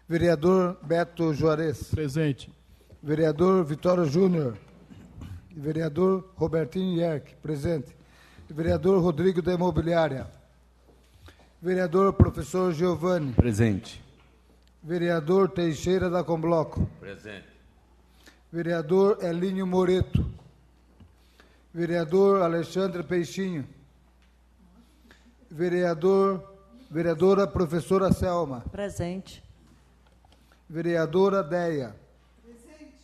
Vereador Beto Juarez. Presente. Vereador Vitório Júnior. Vereador Robertinho Yerck. Presente. Vereador Rodrigo da Imobiliária. Vereador Professor Giovanni. Presente. Vereador Teixeira da Combloco. Presente. Vereador Elinho Moreto. Vereador Alexandre Peixinho. Vereadora Professora Selma. Presente. Vereadora Deia. Presente.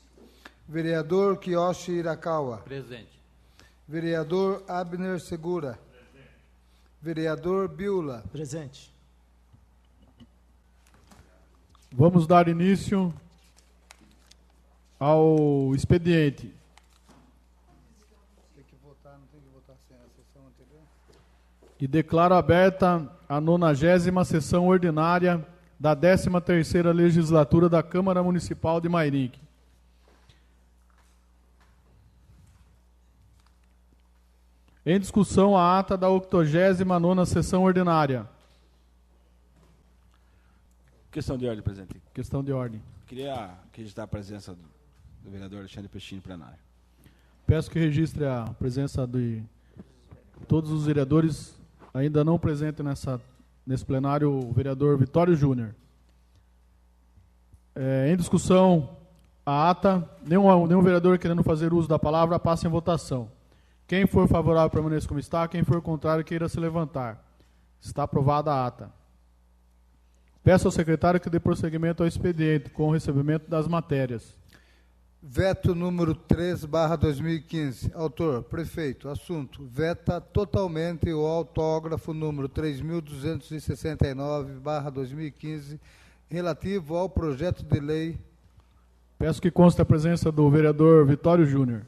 Vereador Kiyoshi Irakawa. Presente. Vereador Abner Segura. Presente. Vereador Biula. Presente. Vamos dar início ao expediente. Tem que votar, não tem que votar sem a sessão anterior? E declaro aberta a 90ª sessão ordinária da 13ª Legislatura da Câmara Municipal de Mairinque. Em discussão a ata da 89ª sessão ordinária. Questão de ordem, presidente. Questão de ordem. Queria registrar a presença do vereador Alexandre Peixinho no plenário. Peço que registre a presença de todos os vereadores ainda não presentes nesse plenário, o vereador Vitório Júnior. Em discussão a ata, nenhum vereador querendo fazer uso da palavra, passa em votação. Quem for favorável, permaneça como está. Quem for contrário, queira se levantar. Está aprovada a ata. Peço ao secretário que dê prosseguimento ao expediente com o recebimento das matérias. Veto número 3/2015. Autor, prefeito. Assunto, veta totalmente o autógrafo número 3.269/2015, relativo ao projeto de lei. Peço que conste a presença do vereador Vitório Júnior.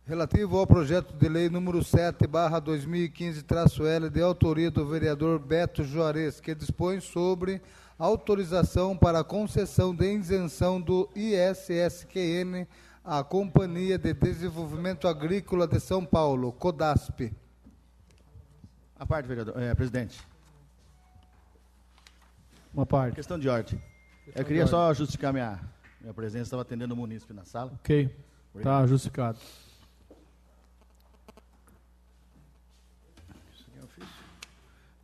Relativo ao projeto de lei número 7/2015-L, de autoria do vereador Beto Juarez, que dispõe sobre autorização para a concessão de isenção do ISSQN à Companhia de Desenvolvimento Agrícola de São Paulo, CODASP. A parte, vereador, presidente. Uma parte. Questão de ordem. Eu queria só justificar minha presença, estava atendendo o munícipe na sala. Ok, está justificado.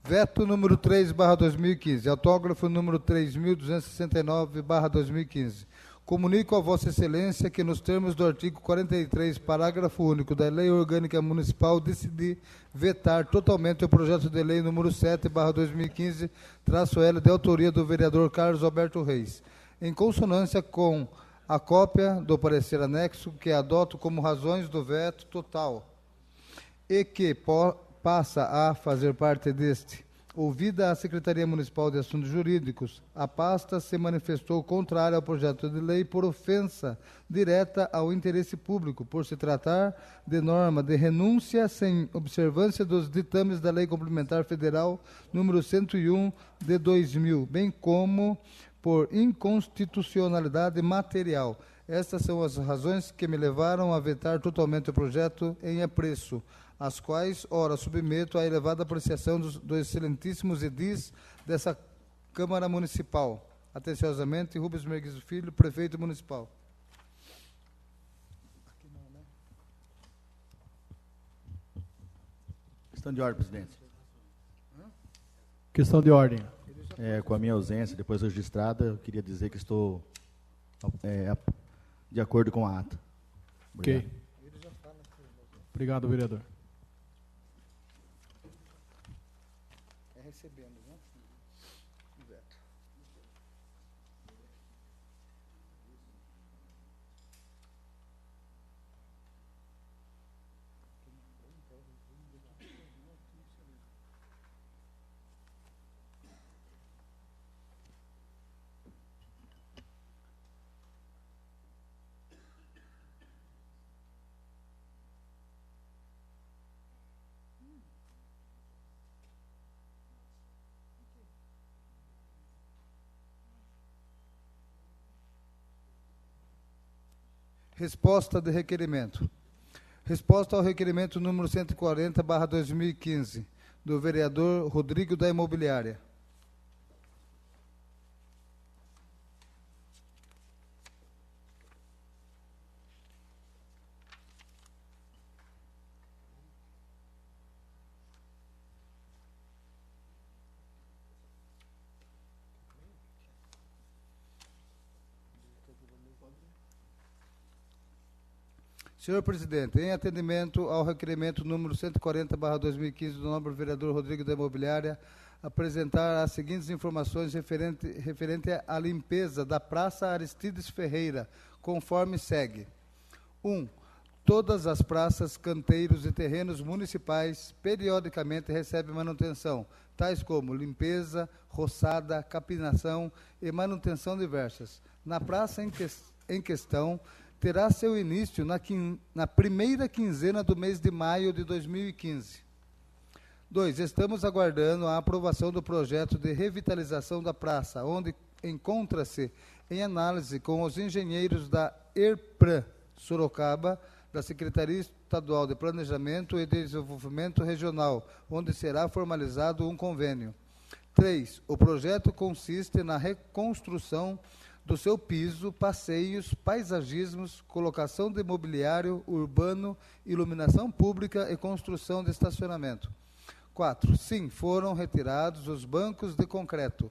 Veto número 3/2015, autógrafo número 3.269/2015. Comunico a Vossa Excelência que, nos termos do artigo 43, parágrafo único da Lei Orgânica Municipal, decidi vetar totalmente o projeto de lei número 7/2015-L, de autoria do vereador Carlos Alberto Reis, em consonância com a cópia do parecer anexo que adoto como razões do veto total e que passa a fazer parte deste. Ouvida a Secretaria Municipal de Assuntos Jurídicos, a pasta se manifestou contrária ao projeto de lei por ofensa direta ao interesse público, por se tratar de norma de renúncia sem observância dos ditames da Lei Complementar Federal número 101 de 2000, bem como por inconstitucionalidade material. Estas são as razões que me levaram a vetar totalmente o projeto em apreço, as quais, ora, submeto à elevada apreciação dos excelentíssimos edis dessa Câmara Municipal. Atenciosamente, Rubens Merguizo Filho, Prefeito Municipal. Questão de ordem, presidente. Questão de ordem. Com a minha ausência, depois registrada, eu queria dizer que estou de acordo com a ata. Obrigado. Ok. Obrigado, vereador. Recebendo, né? Veto. Resposta de requerimento. Resposta ao requerimento número 140/2015, do vereador Rodrigo da Imobiliária. Senhor presidente, em atendimento ao requerimento número 140/2015 do nobre vereador Rodrigo da Imobiliária, apresentar as seguintes informações referente à limpeza da Praça Aristides Ferreira, conforme segue. 1. Todas as praças, canteiros e terrenos municipais periodicamente recebem manutenção, tais como limpeza, roçada, capinação e manutenção diversas. Na praça em questão, terá seu início na primeira quinzena do mês de maio de 2015. 2. Estamos aguardando a aprovação do projeto de revitalização da praça, onde encontra-se em análise com os engenheiros da ERPRAN Sorocaba, da Secretaria Estadual de Planejamento e Desenvolvimento Regional, onde será formalizado um convênio. 3. O projeto consiste na reconstrução do seu piso, passeios, paisagismos, colocação de mobiliário urbano, iluminação pública e construção de estacionamento. 4. Sim, foram retirados os bancos de concreto.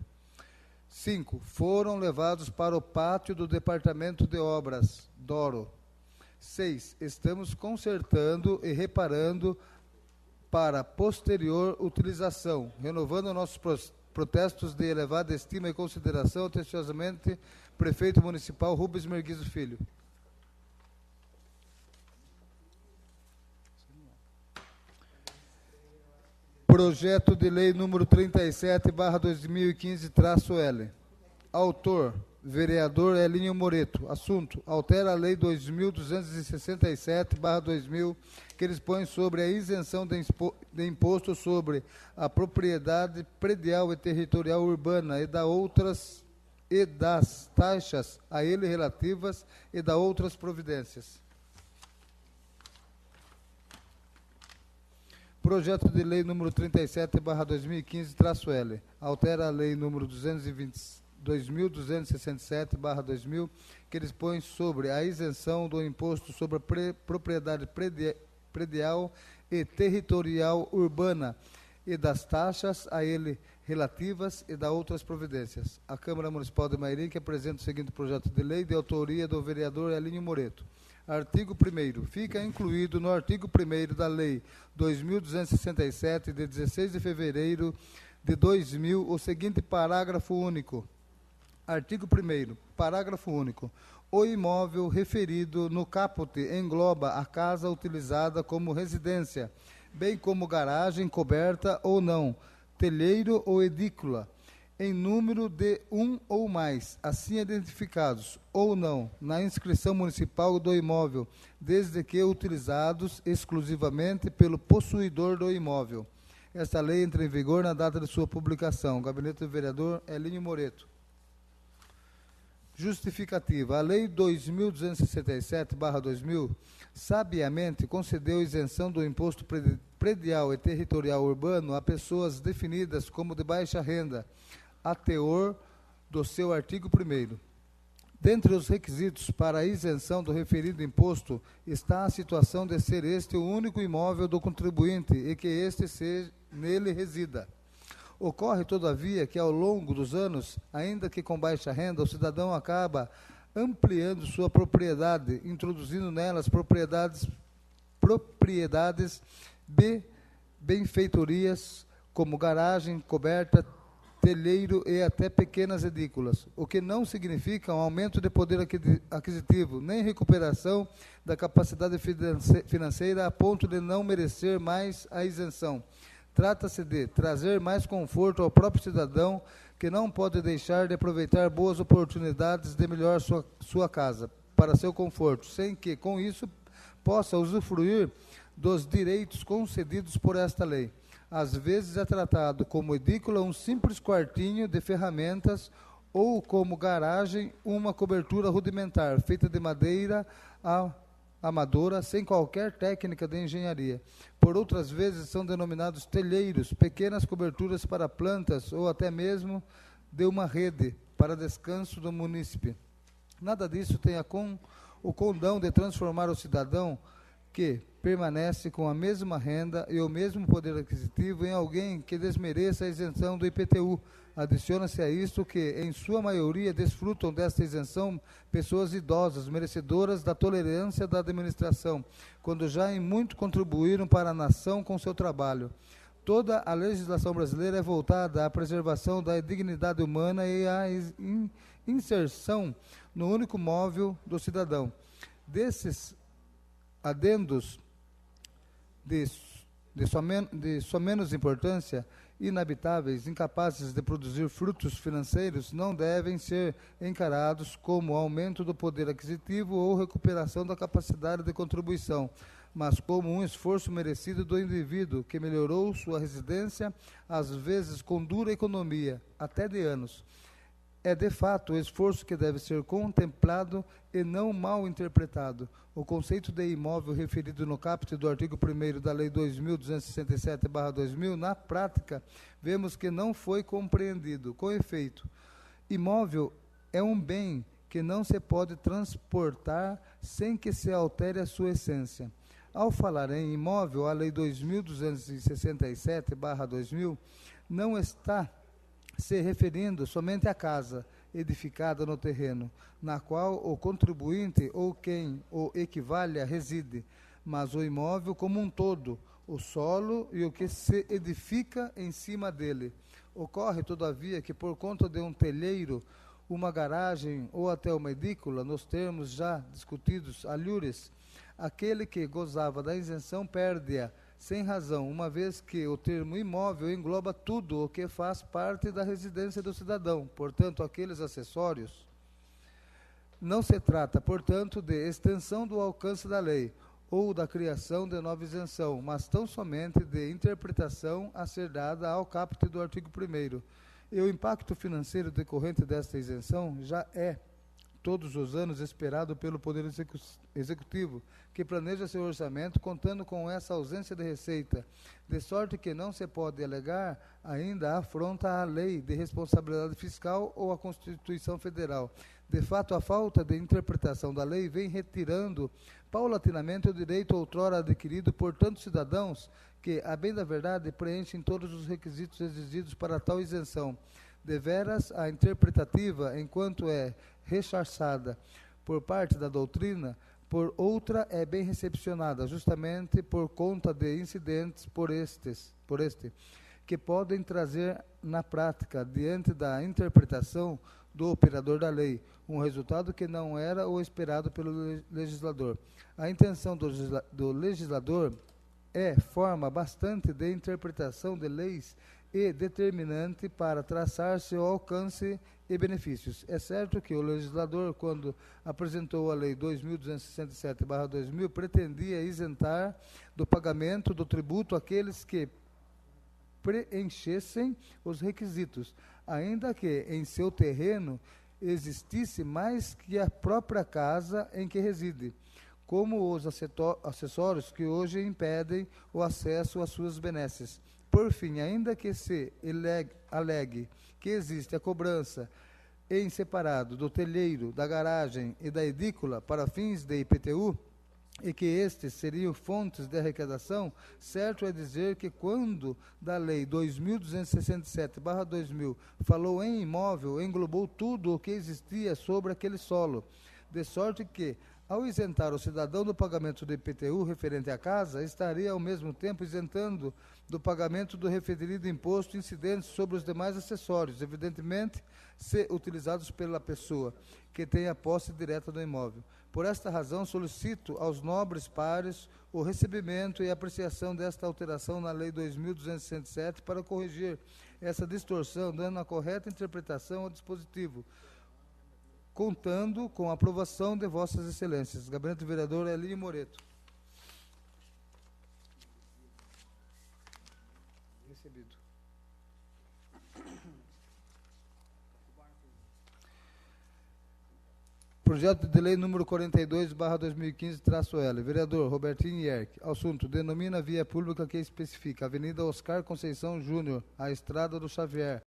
5. Foram levados para o pátio do Departamento de Obras, Doro. 6. Estamos consertando e reparando para posterior utilização, renovando nossos protestos de elevada estima e consideração, atenciosamente, Prefeito Municipal Rubens Merguizo Filho. Projeto de Lei número 37/2015-L. Autor, vereador Elinho Moreto. Assunto, altera a Lei 2.267/2000, que dispõe sobre a isenção de imposto sobre a propriedade predial e territorial urbana e das taxas a ele relativas e da outras providências. Projeto de Lei número 37/2015-L. Altera a Lei número 2.267/2000, que dispõe sobre a isenção do imposto sobre a propriedade predial e territorial urbana e das taxas a ele relativas e da outras providências. A Câmara Municipal de Mairim, apresenta o seguinte projeto de lei de autoria do vereador Elinho Moreto. Artigo 1º. Fica incluído no artigo 1º da Lei 2.267, de 16 de fevereiro de 2000, o seguinte parágrafo único. Artigo 1º. Parágrafo único. O imóvel referido no caput engloba a casa utilizada como residência, bem como garagem coberta ou não, telheiro ou edícula, em número de um ou mais, assim identificados, ou não, na inscrição municipal do imóvel, desde que utilizados exclusivamente pelo possuidor do imóvel. Esta lei entra em vigor na data de sua publicação. Gabinete do vereador Elinho Moreto. Justificativa. A Lei 2.267/2000, sabiamente, concedeu isenção do imposto predial e territorial urbano a pessoas definidas como de baixa renda, a teor do seu artigo 1º. Dentre os requisitos para a isenção do referido imposto está a situação de ser este o único imóvel do contribuinte e que este nele resida. Ocorre, todavia, que ao longo dos anos, ainda que com baixa renda, o cidadão acaba ampliando sua propriedade, introduzindo nelas propriedades benfeitorias, como garagem, coberta, telheiro e até pequenas edículas, o que não significa um aumento de poder aquisitivo, nem recuperação da capacidade financeira a ponto de não merecer mais a isenção. Trata-se de trazer mais conforto ao próprio cidadão, que não pode deixar de aproveitar boas oportunidades de melhorar sua casa, para seu conforto, sem que, com isso, possa usufruir dos direitos concedidos por esta lei. Às vezes é tratado como edícula um simples quartinho de ferramentas ou como garagem uma cobertura rudimentar, feita de madeira amadora, sem qualquer técnica de engenharia. Por outras vezes são denominados telheiros, pequenas coberturas para plantas ou até mesmo de uma rede para descanso do munícipe. Nada disso tem o condão de transformar o cidadão que, permanece com a mesma renda e o mesmo poder aquisitivo em alguém que desmereça a isenção do IPTU. Adiciona-se a isto que, em sua maioria, desfrutam desta isenção pessoas idosas, merecedoras da tolerância da administração, quando já em muito contribuíram para a nação com seu trabalho. Toda a legislação brasileira é voltada à preservação da dignidade humana e à inserção no único móvel do cidadão. Desses adendos de só menos importância, inabitáveis, incapazes de produzir frutos financeiros, não devem ser encarados como aumento do poder aquisitivo ou recuperação da capacidade de contribuição, mas como um esforço merecido do indivíduo que melhorou sua residência, às vezes com dura economia, até de anos. É, de fato, o esforço que deve ser contemplado e não mal interpretado. O conceito de imóvel referido no caput do artigo 1º da Lei 2.267/2000, na prática, vemos que não foi compreendido. Com efeito, imóvel é um bem que não se pode transportar sem que se altere a sua essência. Ao falar em imóvel, a Lei 2.267/2000 não está se referindo somente à casa edificada no terreno, na qual o contribuinte ou quem o equivale reside, mas o imóvel como um todo, o solo e o que se edifica em cima dele. Ocorre, todavia, que por conta de um telheiro, uma garagem ou até uma edícula, nos termos já discutidos alhures, aquele que gozava da isenção perde-a sem razão, uma vez que o termo imóvel engloba tudo o que faz parte da residência do cidadão, portanto, aqueles acessórios. Não se trata, portanto, de extensão do alcance da lei ou da criação de nova isenção, mas tão somente de interpretação a ser dada ao caput do artigo 1º. E o impacto financeiro decorrente desta isenção já é, todos os anos, esperado pelo Poder Executivo, que planeja seu orçamento contando com essa ausência de receita, de sorte que não se pode alegar ainda a afronta à lei de responsabilidade fiscal ou à Constituição Federal. De fato, a falta de interpretação da lei vem retirando paulatinamente o direito outrora adquirido por tantos cidadãos que, a bem da verdade, preenchem todos os requisitos exigidos para tal isenção. Deveras, a interpretativa, enquanto é rechaçada por parte da doutrina, por outra é bem recepcionada, justamente por conta de incidentes por este, que podem trazer na prática, diante da interpretação do operador da lei, um resultado que não era o esperado pelo legislador. A intenção do legislador é forma bastante de interpretação de leis e determinante para traçar seu alcance e benefícios. É certo que o legislador, quando apresentou a Lei 2.267/2000, pretendia isentar do pagamento do tributo aqueles que preenchessem os requisitos, ainda que em seu terreno existisse mais que a própria casa em que reside, como os acessórios que hoje impedem o acesso às suas benesses. Por fim, ainda que se alegue que existe a cobrança em separado do telheiro, da garagem e da edícula para fins de IPTU, e que estes seriam fontes de arrecadação, certo é dizer que quando da Lei 2.267/2000 falou em imóvel, englobou tudo o que existia sobre aquele solo, de sorte que, ao isentar o cidadão do pagamento do IPTU referente à casa, estaria ao mesmo tempo isentando do pagamento do referido imposto incidente sobre os demais acessórios, evidentemente, se utilizados pela pessoa que tem a posse direta do imóvel. Por esta razão, solicito aos nobres pares o recebimento e apreciação desta alteração na Lei 2.267 para corrigir essa distorção, dando a correta interpretação ao dispositivo, contando com a aprovação de Vossas Excelências. Gabinete do Vereador Elínio Moreto. Recebido. Projeto de Lei número 42/2015-L. Vereador Robertinho Ierck. Assunto: denomina via pública que especifica Avenida Oscar Conceição Júnior, a Estrada do Xavier,